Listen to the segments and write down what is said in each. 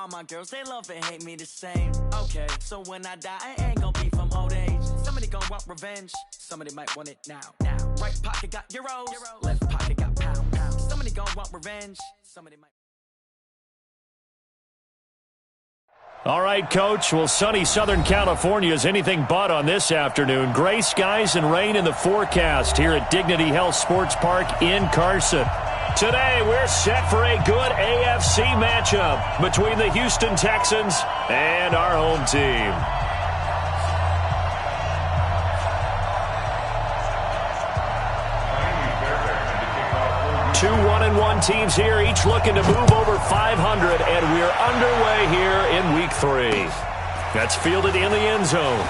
All my girls, they love and hate me the same. Okay, so when I die, I ain't gonna be from old age. Somebody gonna want revenge, somebody might want it now. Right pocket got euros, left pocket got pound. Somebody gonna want revenge, somebody might. All right, Coach. Well, sunny Southern California is anything but on this afternoon. Gray skies and rain in the forecast here at Dignity Health Sports Park in Carson. Today, we're set for a good AFC matchup between the Houston Texans and our home team. 2 1-1 teams here, each looking to move over 500, and we're underway here in Week 3. That's fielded in the end zone.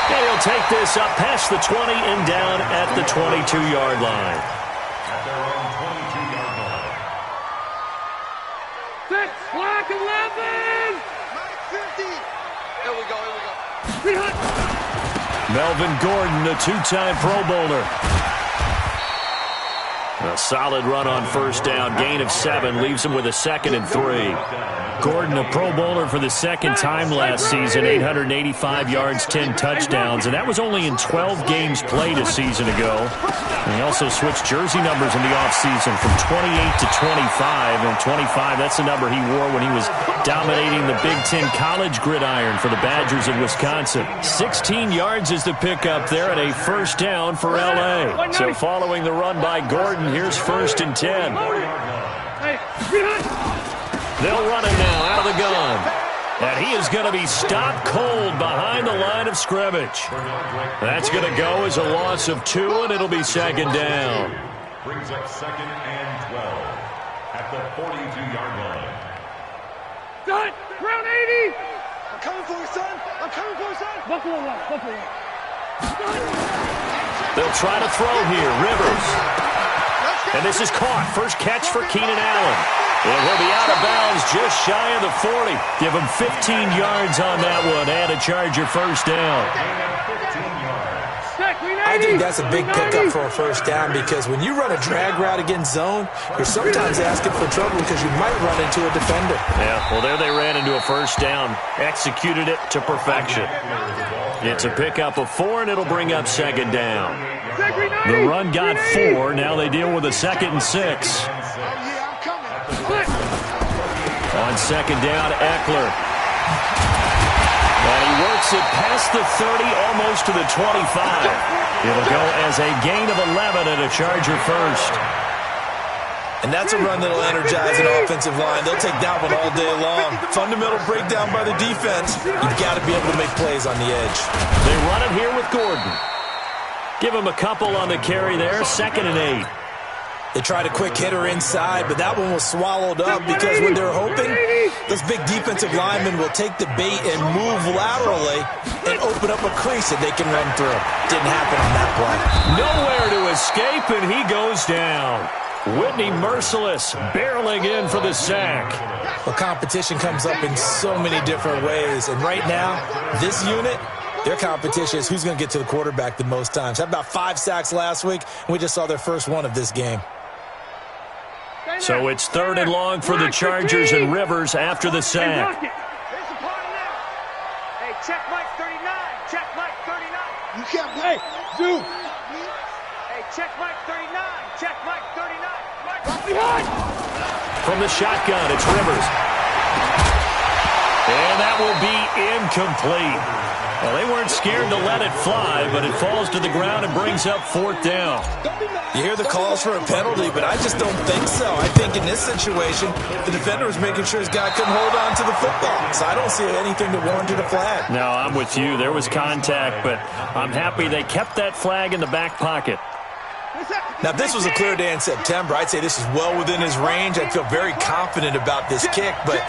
And he'll take this up past the 20 and down at the 22-yard line. At their own 22-yard line. 6, black 11! 50! Here we go. Melvin Gordon, a 2-time Pro Bowler. A solid run on first down. Gain of 7 leaves him with a 2nd and 3. Gordon, a Pro Bowler for the second time last season, 885 yards, 10 touchdowns, and that was only in 12 games played a season ago. And he also switched jersey numbers in the offseason from 28 to 25, and 25, that's the number he wore when he was dominating the Big Ten college gridiron for the Badgers of Wisconsin. 16 yards is the pickup there and a first down for L.A. So following the run by Gordon, here's 1st and 10. They'll run him now out of the gun. And he is going to be stopped cold behind the line of scrimmage. That's going to go as a loss of 2, and it'll be 2nd down. Brings up 2nd and 12 at the 42-yard line. Done! Round 80! I'm coming for you, son! I'm coming for you, son! Buffalo one. They'll try to throw here. Rivers. And this is caught. First catch for Keenan Allen. And he'll be out of bounds just shy of the 40. Give him 15 yards on that one and a Charger first down. I think that's a big pickup for a first down because when you run a drag route against zone, you're sometimes asking for trouble because you might run into a defender. Yeah, well, there they ran into a first down. Executed it to perfection. It's a pickup of 4, and it'll bring up 2nd down. The run got 4. Now they deal with a 2nd and 6. On 2nd down, Eckler. And he works it past the 30, almost to the 25. It'll go as a gain of 11 and a Charger first. And that's a run that'll energize an offensive line. They'll take that one all day long. Fundamental breakdown by the defense. You've got to be able to make plays on the edge. They run it here with Gordon. Give him a couple on the carry there, 2nd and 8. They tried a quick hitter inside, but that one was swallowed up because what they're hoping, this big defensive lineman will take the bait and move laterally and open up a crease that they can run through. Didn't happen on that play. Nowhere to escape, and he goes down. Whitney Merciless barreling in for the sack. Well, competition comes up in so many different ways, and right now, this unit, their competition is who's going to get to the quarterback the most times. Had about 5 sacks last week, and we just saw their first one of this game. So it's 3rd and long for the Chargers and Rivers after the sack. Hey, check Mike 39. Check Mike 39. You can't play. Dude. Hey, check Mike 39. Check Mike 39. From the shotgun, it's Rivers. And that will be incomplete. Well, they weren't scared to let it fly, but it falls to the ground and brings up 4th down. You hear the calls for a penalty, but I just don't think so. I think in this situation, the defender was making sure his guy couldn't hold on to the football. So I don't see anything that warranted a flag. No, I'm with you. There was contact, but I'm happy they kept that flag in the back pocket. Now, if this was a clear day in September, I'd say this is well within his range. I feel very confident about this kick, but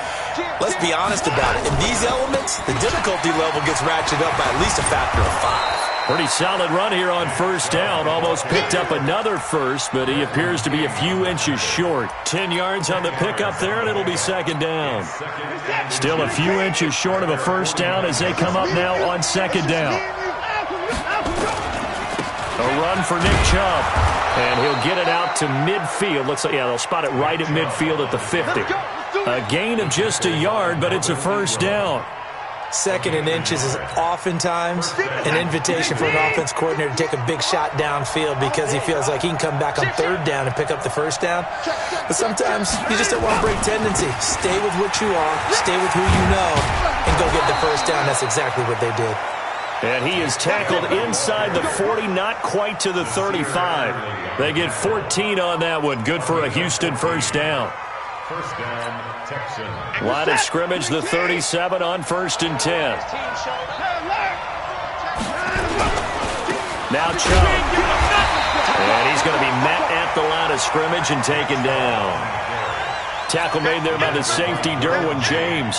let's be honest about it. In these elements, the difficulty level gets ratcheted up by at least a factor of 5. Pretty solid run here on first down. Almost picked up another first, but he appears to be a few inches short. 10 yards on the pickup there, and it'll be 2nd down. Still a few inches short of a first down as they come up now on 2nd down. A run for Nick Chubb. And he'll get it out to midfield. Looks like, yeah, they'll spot it right at midfield at the 50. A gain of just a yard, but it's a first down. Second and inches is oftentimes an invitation for an offense coordinator to take a big shot downfield because he feels like he can come back on third down and pick up the first down. But sometimes you just don't want to break tendency. Stay with what you are, stay with who you know, and go get the first down. That's exactly what they did. And he is tackled inside the 40, not quite to the 35. They get 14 on that one. Good for a Houston first down. First down, Texans. Line of scrimmage, the 37 on 1st and 10. Now Chubb. And he's going to be met at the line of scrimmage and taken down. Tackle made there by the safety, Derwin James.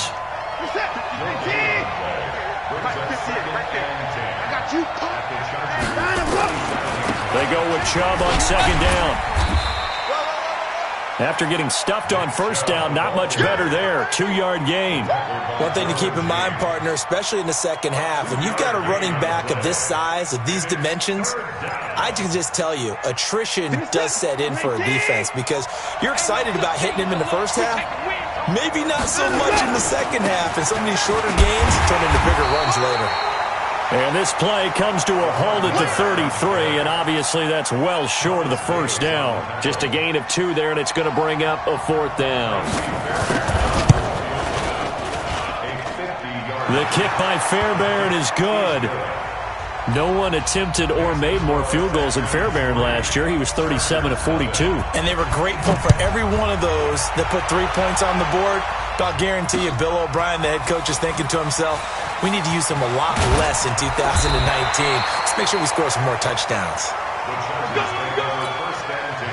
They go with Chubb on second down. After getting stuffed on first down, not much better there. 2-yard gain. One thing to keep in mind, partner, especially in the second half, when you've got a running back of this size, of these dimensions, I can just tell you, attrition does set in for a defense because you're excited about hitting him in the first half. Maybe not so much in the second half, and some of these shorter gains turn into bigger runs later. And this play comes to a halt at the 33, and obviously that's well short of the first down. Just a gain of 2 there, and it's going to bring up a 4th down. The kick by Fairbairn is good. No one attempted or made more field goals than Fairbairn last year. He was 37 of 42. And they were grateful for every one of those that put 3 points on the board. But I'll guarantee you, Bill O'Brien, the head coach, is thinking to himself, we need to use them a lot less in 2019. Let's make sure we score some more touchdowns. First and 10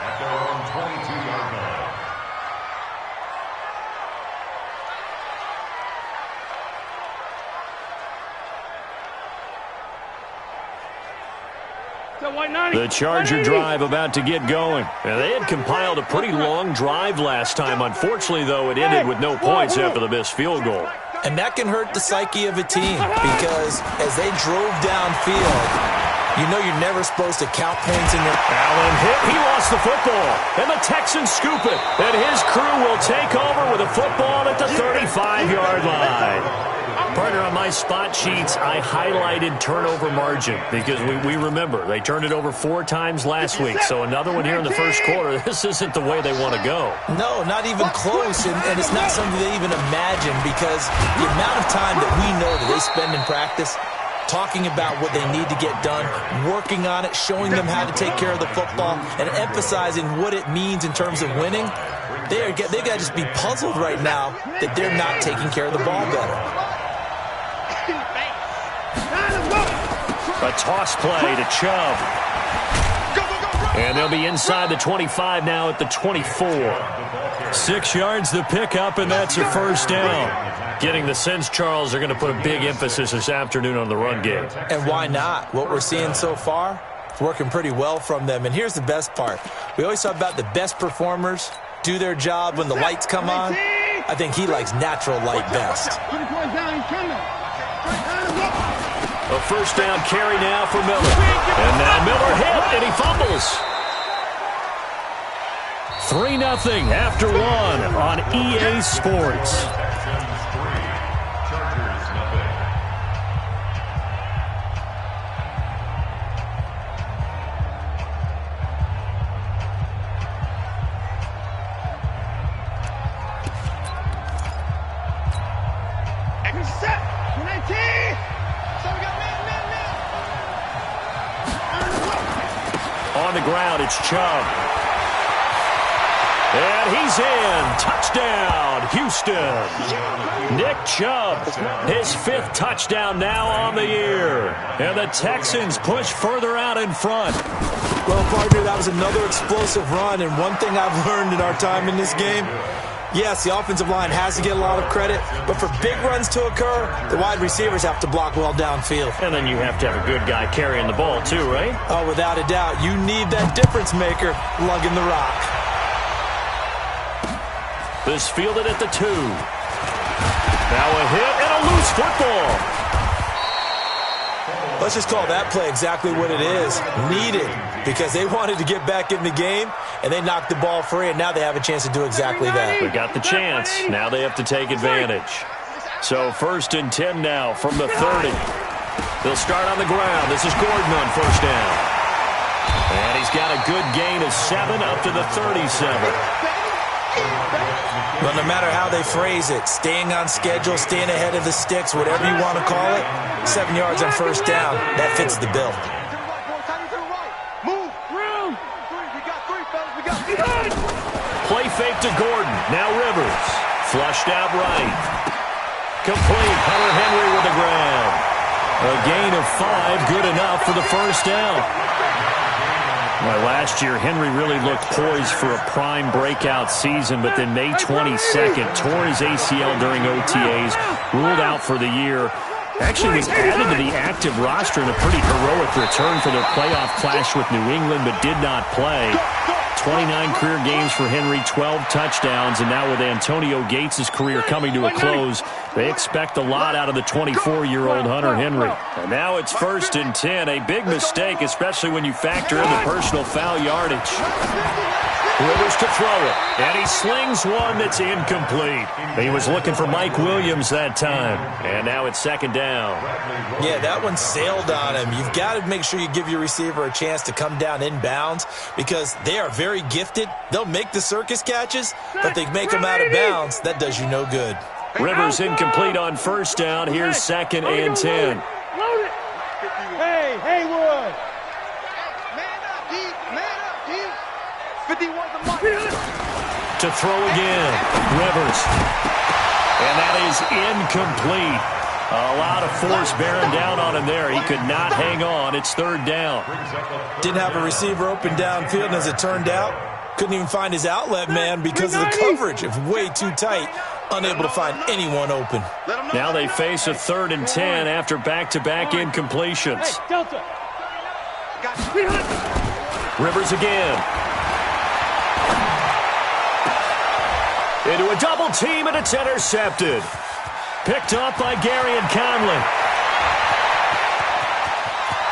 at their own 22-yard line. The Charger drive about to get going. They had compiled a pretty long drive last time. Unfortunately, though, it ended with no points after the missed field goal. And that can hurt the psyche of a team because as they drove downfield, you know you're never supposed to count points in your... Allen hit. He lost the football. And the Texans scoop it. And his crew will take over with a football at the 35-yard line. Partner, on my spot sheets, I highlighted turnover margin because we remember they turned it over 4 times last week. So another one here in the first quarter. This isn't the way they want to go. No, not even close. And it's not something they even imagine because the amount of time that we know that they spend in practice talking about what they need to get done, working on it, showing them how to take care of the football, and emphasizing what it means in terms of winning, they got to just be puzzled right now that they're not taking care of the ball better. A toss play to Chubb. And they'll be inside the 25 now at the 24. 6 yards the pickup, and that's a first down. Getting the sense, Charles, they're going to put a big emphasis this afternoon on the run game. And why not? What we're seeing so far, it's working pretty well from them. And here's the best part. We always talk about the best performers do their job when the lights come on. I think he likes natural light best. A first down carry now for Miller. And now Miller hit, and he fumbles. 3-0 after 1 on EA Sports. On the ground, it's Chubb. And he's in. Touchdown, Houston. Nick Chubb, his 5th touchdown now on the year. And the Texans push further out in front. Well, partner, that was another explosive run. And one thing I've learned in our time in this game, yes, the offensive line has to get a lot of credit, but for big runs to occur, the wide receivers have to block well downfield. And then you have to have a good guy carrying the ball too, right? Oh, without a doubt. You need that difference maker lugging the rock. This fielded at the 2. Now a hit and a loose football. Let's just call that play exactly what it is. Needed, because they wanted to get back in the game, and they knocked the ball free, and now they have a chance to do exactly that. They got the chance. Now they have to take advantage. So 1st and 10 now from the 30. They'll start on the ground. This is Gordon on 1st down. And he's got a good gain of 7 up to the 37. Well, no matter how they phrase it, staying on schedule, staying ahead of the sticks, whatever you want to call it, 7 yards on 1st down, that fits the bill. Play fake to Gordon. Now Rivers. Flushed out right. Complete. Hunter Henry with the grab. A gain of 5, good enough for the 1st down. Well, last year, Henry really looked poised for a prime breakout season, but then May 22nd, tore his ACL during OTAs, ruled out for the year. Actually was added to the active roster in a pretty heroic return for their playoff clash with New England, but did not play. 29 career games for Henry, 12 touchdowns, and now with Antonio Gates' career coming to a close, they expect a lot out of the 24-year-old Hunter Henry. And now it's 1st and 10, a big mistake, especially when you factor in the personal foul yardage. Rivers to throw it, and he slings one that's incomplete. He was looking for Mike Williams that time, and now it's 2nd down. Yeah, that one sailed on him. You've got to make sure you give your receiver a chance to come down inbounds because they are very gifted. They'll make the circus catches, but they make them out of bounds. That does you no good. Rivers incomplete on 1st down. Here's 2nd and 10. Hey, Haywood. Man up, D. Man up, D. 51 the mark. To throw again. Rivers. And that is incomplete. A lot of force bearing down on him there. He could not hang on. It's 3rd down. Didn't have a receiver open downfield, and as it turned out, couldn't even find his outlet man because of the coverage. It was way too tight. Unable to find anyone open. Now they face a 3rd and 10 after back-to-back incompletions. Rivers again. Into a double team, and it's intercepted. Picked up by Gary and Conley.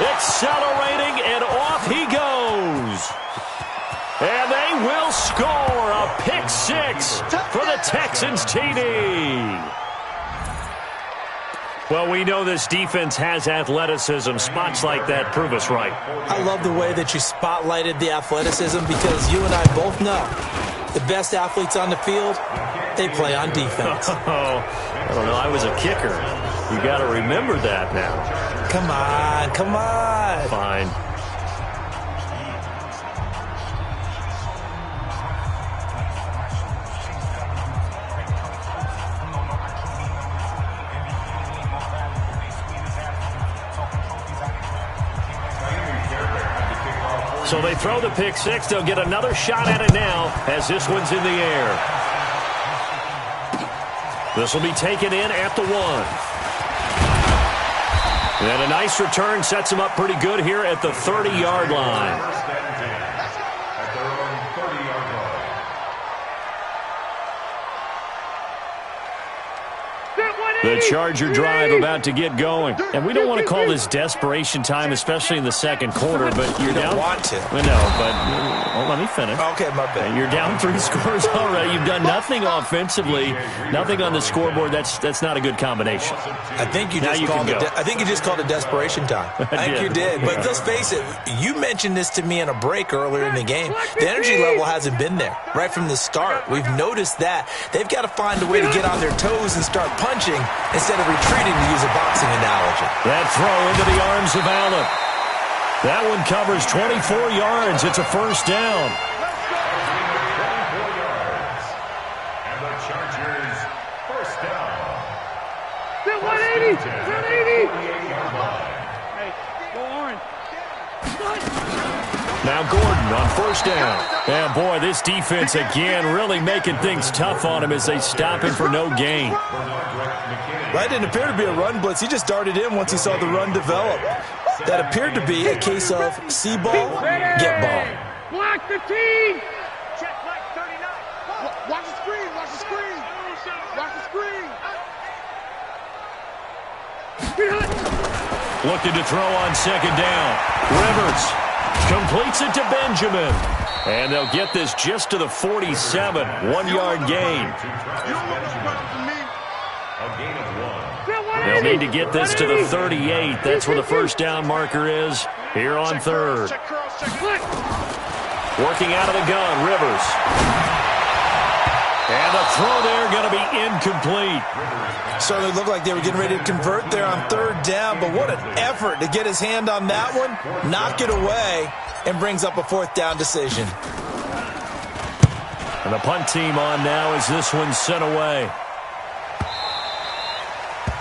Accelerating, and off he goes. And they will score a pick 6 for the Texans TD. Well, we know this defense has athleticism. Spots like that prove us right. I love the way that you spotlighted the athleticism because you and I both know the best athletes on the field, they play on defense. Oh, I don't know. I was a kicker. You got to remember that now. Come on, come on. Fine. So they throw the pick 6. They'll get another shot at it now as this one's in the air. This will be taken in at the 1. And a nice return sets them up pretty good here at the 30-yard line. The Charger drive about to get going. And we don't want to call this desperation time, especially in the 2nd quarter, but you're down. You don't want to. No, but let me finish. Okay, my bad. You're down 3 scores already. You've done nothing offensively, nothing on the scoreboard. That's not a good combination. I think you just called it desperation time. I think you did. But let's face it, you mentioned this to me in a break earlier in the game. The energy level hasn't been there right from the start. We've noticed that. They've got to find a way to get on their toes and start punching instead of retreating, to use a boxing analogy. That throw into the arms of Allen. That one covers 24 yards. It's a 1st down. 24 yards. And the Chargers, 1st down. 180! 180! Hey, go Orange. Now Gordon on 1st down. And boy, this defense again really making things tough on him as they stop him for no gain. That didn't appear to be a run blitz. He just darted in once he saw the run develop. That appeared to be a case of see ball, get ball. Block the team! Check Mike 39. Watch the screen, watch the screen. Watch the screen. Looking to throw on second down. Rivers completes it to Benjamin. And they'll get this just to the 47. 1-yard gain. They'll need to get this to the 38. That's where the first down marker is here on third. Working out of the gun, Rivers. And the throw there going to be incomplete. Certainly looked like they were getting ready to convert there on third down, but what an effort to get his hand on that one, knock it away, and brings up a fourth down decision. And the punt team on now as this one's sent away.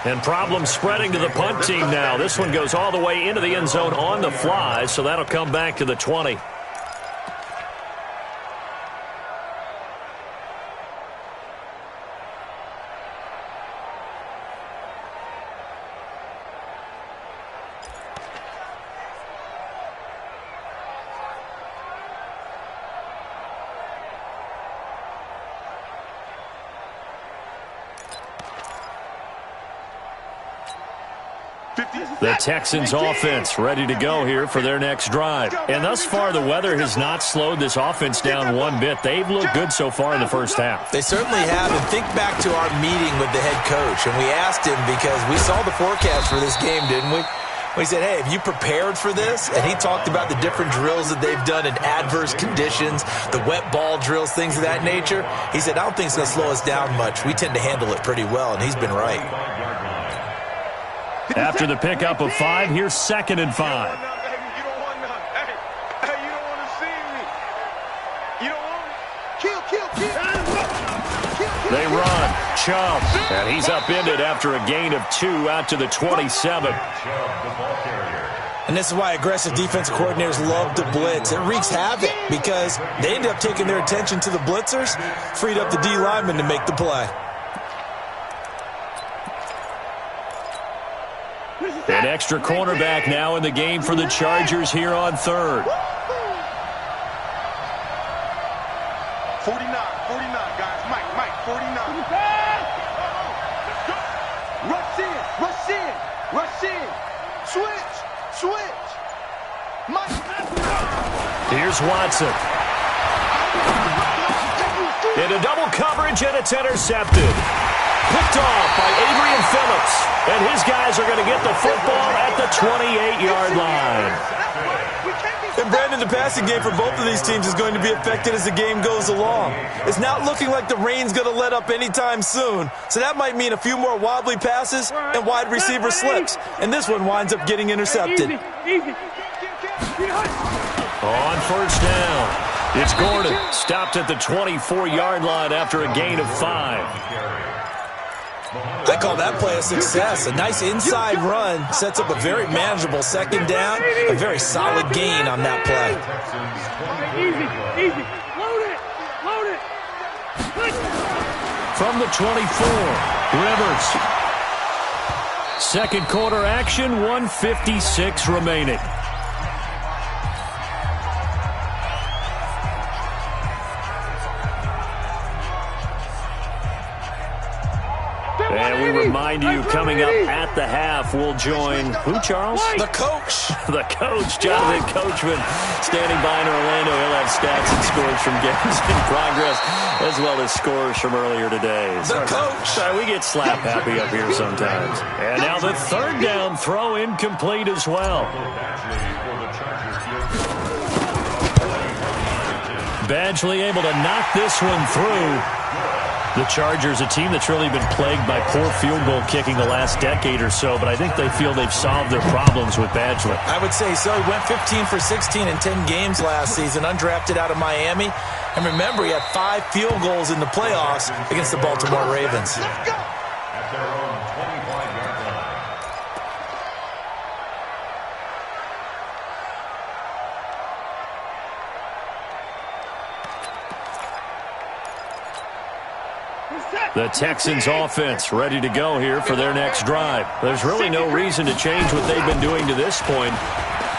And problems spreading to the punt team now. This one goes all the way into the end zone on the fly, so that'll come back to the 20. The Texans offense ready to go here for their next drive. And thus far, the weather has not slowed this offense down one bit. They've looked good so far in the first half. They certainly have. And think back to our meeting with the head coach. And we asked him because we saw the forecast for this game, didn't we? We said, hey, have you prepared for this? And he talked about the different drills that they've done in adverse conditions, the wet ball drills, things of that nature. He said, I don't think it's going to slow us down much. We tend to handle it pretty well, and he's been right. After the pickup of 5, here's 2nd and 5. You don't want none. Hey, you don't want to see me. You don't want me. Kill. They run. Chubb. And he's upended after a gain of 2 out to the 27. And this is why aggressive defensive coordinators love to blitz. It wreaks havoc because they end up taking their attention to the blitzers, freed up the D lineman to make the play. An extra cornerback now in the game for the Chargers here on third. 49, guys. Mike, 49. Rush in. Switch. Mike. Here's Watson. Into double coverage, and it's intercepted. Picked off by Adrian Phillips. And his guys are going to get the football at the 28-yard line. And Brandon, the passing game for both of these teams is going to be affected as the game goes along. It's not looking like the rain's going to let up anytime soon. So that might mean a few more wobbly passes and wide receiver slips. And this one winds up getting intercepted. On first down, it's Gordon. Stopped at the 24-yard line after a gain of 5. I call that play a success. A nice inside run sets up a very manageable second down. A very solid gain on that play. Easy. Load it. From the 24, Rivers. Second quarter action, 1:56 remaining. And we remind you, coming up at the half, we'll join who, Charles? The coach. The coach, Jonathan Coachman, standing by in Orlando. He'll have stats and scores from games in progress, as well as scores from earlier today. The coach. Sorry, we get slap happy up here sometimes. And now the third down throw incomplete as well. Badgley able to knock this one through. The Chargers, a team that's really been plagued by poor field goal kicking the last decade or so, but I think they feel they've solved their problems with Badgley. I would say so. He went 15 for 16 in 10 games last season, undrafted out of Miami. And remember, he had 5 field goals in the playoffs against the Baltimore Ravens. Let's go. At their own 25-yard line. The Texans offense ready to go here for their next drive. There's really no reason to change what they've been doing to this point.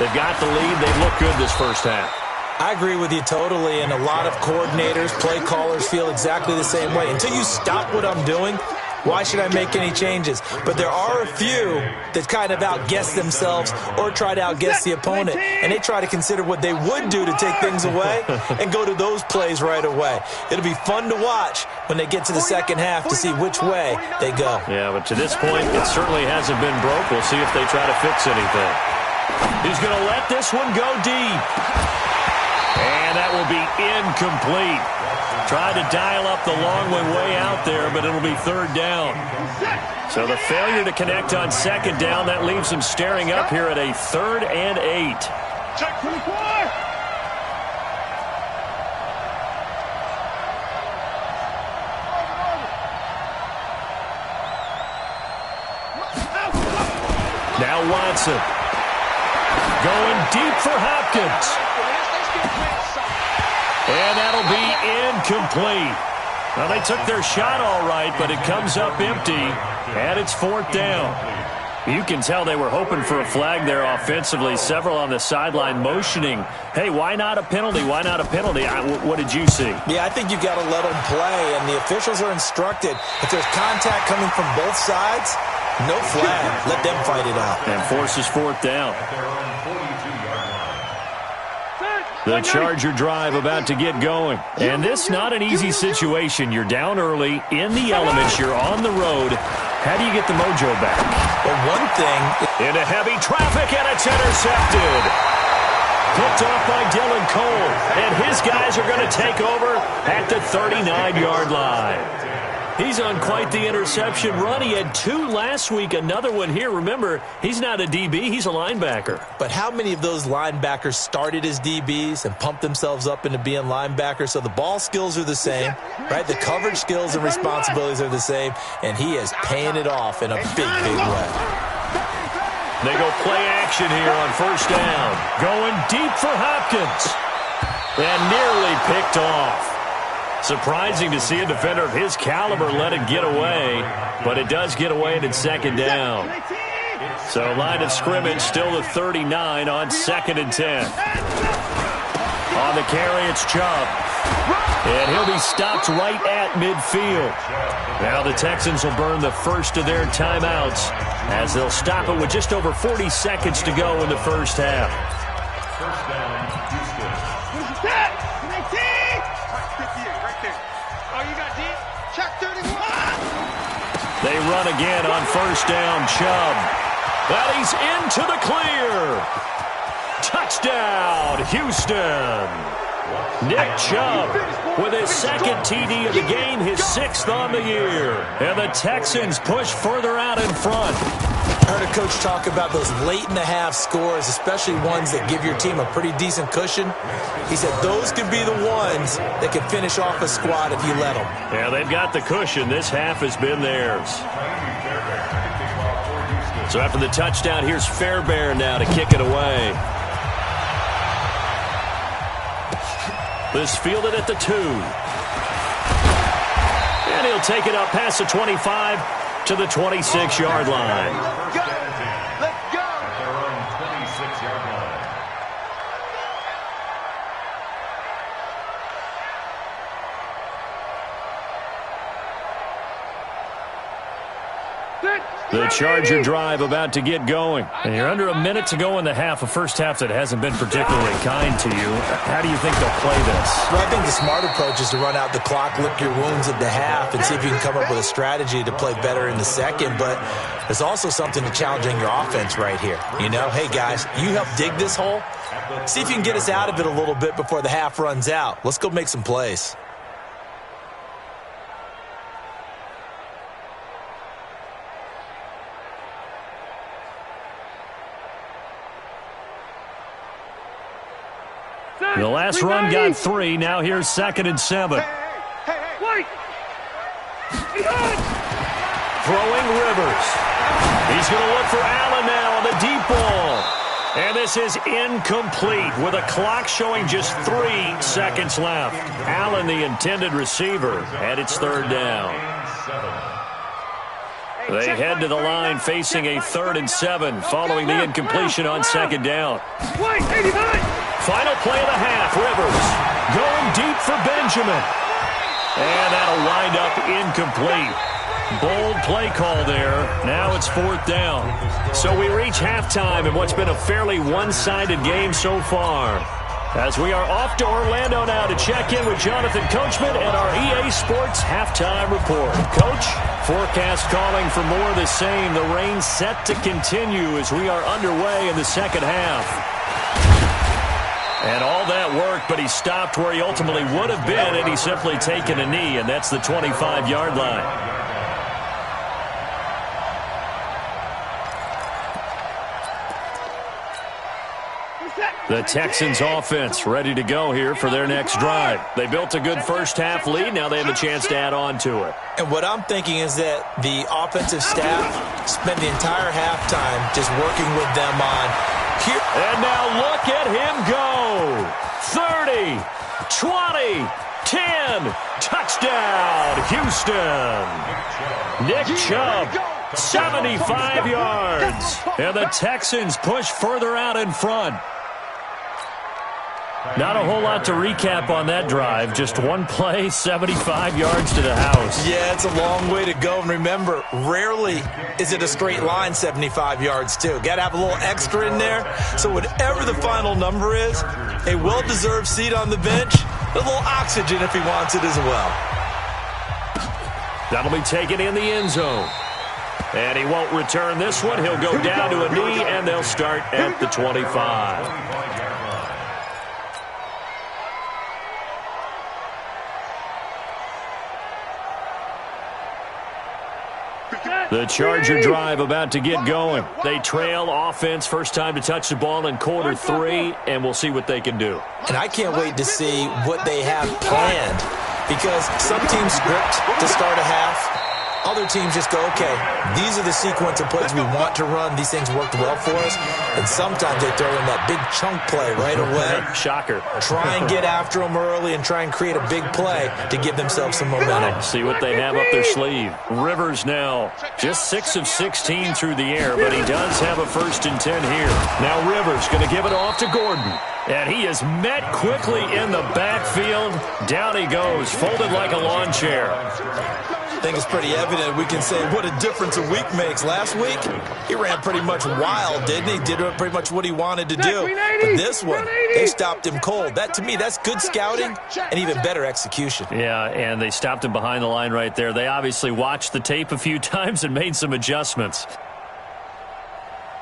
They've got the lead. They've looked good this first half. I agree with you totally, and a lot of coordinators, play callers feel exactly the same way. Until you stop what I'm doing, Why should I make any changes? But there are a few that kind of outguess themselves or try to outguess the opponent, and they try to consider what they would do to take things away and go to those plays right away. It'll be fun to watch when they get to the second half to see which way they go. Yeah, but to this point, it certainly hasn't been broke. We'll see if they try to fix anything. He's going to let this one go deep. And that will be incomplete. Tried to dial up the long one way out there, but it'll be third down. So the failure to connect on second down, that leaves him staring up here at a 3rd and 8. Check 24. Now Watson. Going deep for Hopkins. And that'll be incomplete. Well, they took their shot all right, but it comes up empty, and it's 4th down. You can tell they were hoping for a flag there offensively. Several on the sideline motioning, hey, why not a penalty? Why not a penalty? What did you see? Yeah, I think you've got to let them play, and the officials are instructed. If there's contact coming from both sides, no flag. Let them fight it out. And forces 4th down. The Charger drive about to get going. And this not an easy situation. You're down early, in the elements, you're on the road. How do you get the mojo back? Well, one thing... Into heavy traffic, and it's intercepted. Picked off by Dylan Cole. And his guys are going to take over at the 39-yard line. He's on quite the interception run. He had 2 last week, another one here. Remember, he's not a DB, he's a linebacker. But how many of those linebackers started as DBs and pumped themselves up into being linebackers? So the ball skills are the same, right? The coverage skills and responsibilities are the same, and he is paying it off in a big, big way. They go play action here on 1st down. Going deep for Hopkins. And nearly picked off. Surprising to see a defender of his caliber let it get away, but it does get away and it's 2nd down. So line of scrimmage still the 39 on 2nd and 10. On the carry, it's Chubb. And he'll be stopped right at midfield. Now the Texans will burn the first of their timeouts as they'll stop it with just over 40 seconds to go in the first half. First down, Houston. They run again on 1st down, Chubb. But he's into the clear. Touchdown, Houston. Nick Chubb with his 2nd TD of the game, his 6th on the year. And the Texans push further out in front. I heard a coach talk about those late-in-the-half scores, especially ones that give your team a pretty decent cushion. He said those could be the ones that can finish off a squad if you let them. Yeah, they've got the cushion. This half has been theirs. So after the touchdown, here's Fairbairn now to kick it away. This fielded at the 2. And he'll take it up past the 25 to the 26-yard line. Let's go! At their own 26-yard line. The Charger drive about to get going. And you're under a minute to go in the half, a first half that hasn't been particularly kind to you. How do you think they'll play this? Well, I think the smart approach is to run out the clock, lick your wounds at the half, and see if you can come up with a strategy to play better in the second. But there's also something to challenging your offense right here. You know, hey, guys, you help dig this hole. See if you can get us out of it a little bit before the half runs out. Let's go make some plays. The last run got 3. Now here's 2nd and 7. Wait! Throwing Rivers. He's going to look for Allen now on the deep ball. And this is incomplete with a clock showing just 3 seconds left. Allen, the intended receiver, and it's 3rd down. They head to the line facing a 3rd and 7 following the incompletion on 2nd down. Wait, 89! Final play of the half, Rivers going deep for Benjamin. And that'll wind up incomplete. Bold play call there. Now it's 4th down. So we reach halftime in what's been a fairly one-sided game so far. As we are off to Orlando now to check in with Jonathan Coachman and our EA Sports Halftime Report. Coach, forecast calling for more of the same. The rain set to continue as we are underway in the second half. And all that worked, but he stopped where he ultimately would have been, and he's simply taken a knee, and that's the 25-yard line. The Texans offense ready to go here for their next drive. They built a good first-half lead. Now they have a chance to add on to it. And what I'm thinking is that the offensive staff spent the entire halftime just working with them on here. And now look at him go. 30, 20, 10. Touchdown, Houston. Nick Chubb, 75 yards. And the Texans push further out in front. Not a whole lot to recap on that drive. Just one play, 75 yards to the house. Yeah, it's a long way to go. And remember, rarely is it a straight line 75 yards, too. Got to have a little extra in there. So whatever the final number is, a well-deserved seat on the bench, a little oxygen if he wants it as well. That'll be taken in the end zone. And he won't return this one. He'll go down to a knee, and they'll start at the 25. The Charger drive about to get going. They trail offense first time to touch the ball in quarter 3, and we'll see what they can do. And I can't wait to see what they have planned, because some teams script to start a half. Other teams just go, okay, these are the sequence of plays we want to run. These things worked well for us. And sometimes they throw in that big chunk play right away. Shocker. Try and get after them early and try and create a big play to give themselves some momentum. See what they have up their sleeve. Rivers now just 6 of 16 through the air, but he does have a 1st and 10 here. Now Rivers going to give it off to Gordon. And he is met quickly in the backfield. Down he goes, folded like a lawn chair. I think it's pretty evident. We can say what a difference a week makes. Last week, he ran pretty much wild, didn't he? Did pretty much what he wanted to do. But this one, they stopped him cold. That, to me, that's good scouting and even better execution. Yeah, and they stopped him behind the line right there. They obviously watched the tape a few times and made some adjustments.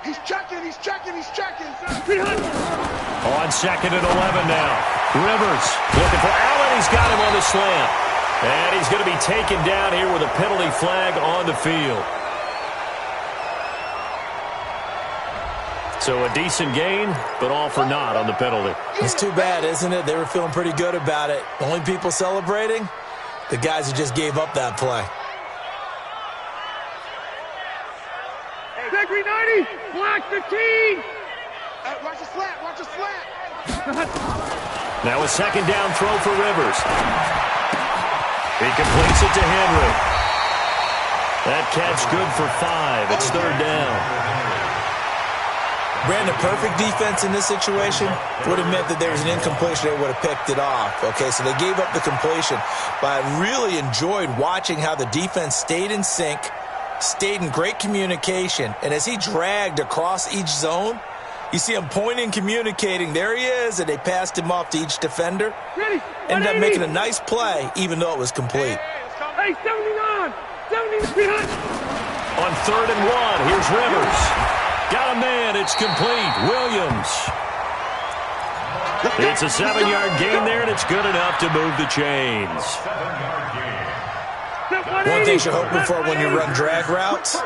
He's checking, he's checking, he's checking. On 2nd and 11 now. Rivers looking for Allen. He's got him on the slant. And he's going to be taken down here with a penalty flag on the field. So a decent gain, but all for naught on the penalty. It's too bad, isn't it? They were feeling pretty good about it. Only people celebrating, the guys who just gave up that play. Hey, 90, block 15. Watch the slant, watch the slant. Now a 2nd down throw for Rivers. He completes it to Henry. That catch good for 5. It's 3rd down. Brandon, perfect defense in this situation would have meant that there was an incompletion. They would have picked it off. Okay, so they gave up the completion. But I really enjoyed watching how the defense stayed in sync, stayed in great communication. And as he dragged across each zone, you see him pointing, communicating. There he is, and they passed him off to each defender. Ended up making a nice play, even though it was complete. Hey, 79! 79! On 3rd and 1, here's Rivers. Got a man, it's complete. Williams. It's a 7-yard gain there, and it's good enough to move the chains. One thing you're hoping for when you run drag routes,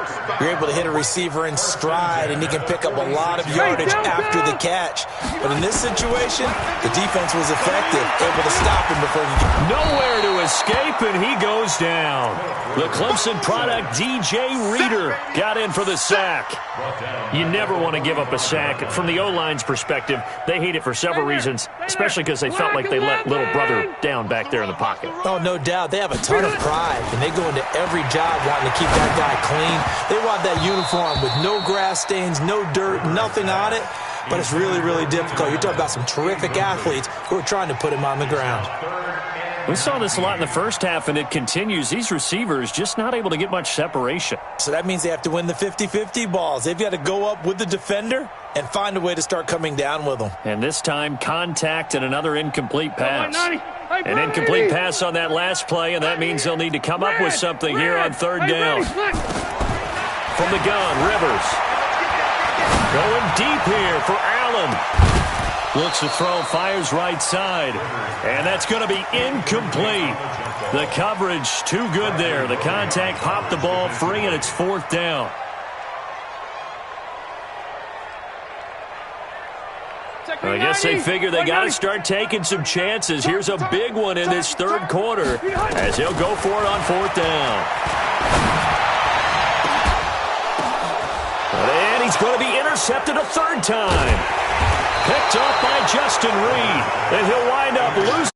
you're able to hit a receiver in stride, and he can pick up a lot of yardage after the catch. But in this situation, the defense was effective, able to stop him before he could. Nowhere to escape, and he goes down. The Clemson product, DJ Reader, got in for the sack. You never want to give up a sack. From the O-line's perspective, they hate it for several reasons, especially because they felt like they let little brother down back there in the pocket. Oh, no doubt. They have a ton of pride, and they go into every job wanting to keep that guy clean. They want that uniform with no grass stains, no dirt, nothing on it. But it's really, really difficult. You're talking about some terrific athletes who are trying to put him on the ground. We saw this a lot in the first half, and it continues. These receivers just not able to get much separation. So that means they have to win the 50-50 balls. They've got to go up with the defender and find a way to start coming down with them. And this time, contact and another incomplete pass. An incomplete pass on that last play, and that means they'll need to come up with something here on third down. From the gun, Rivers. Going deep here for Allen. Looks to throw, fires right side. And that's going to be incomplete. The coverage too good there. The contact popped the ball free, and it's fourth down. I guess they figure they got to start taking some chances. Here's a big one in this third quarter as he'll go for it on fourth down. And he's going to be intercepted a third time. Picked off by Justin Reed. And he'll wind up losing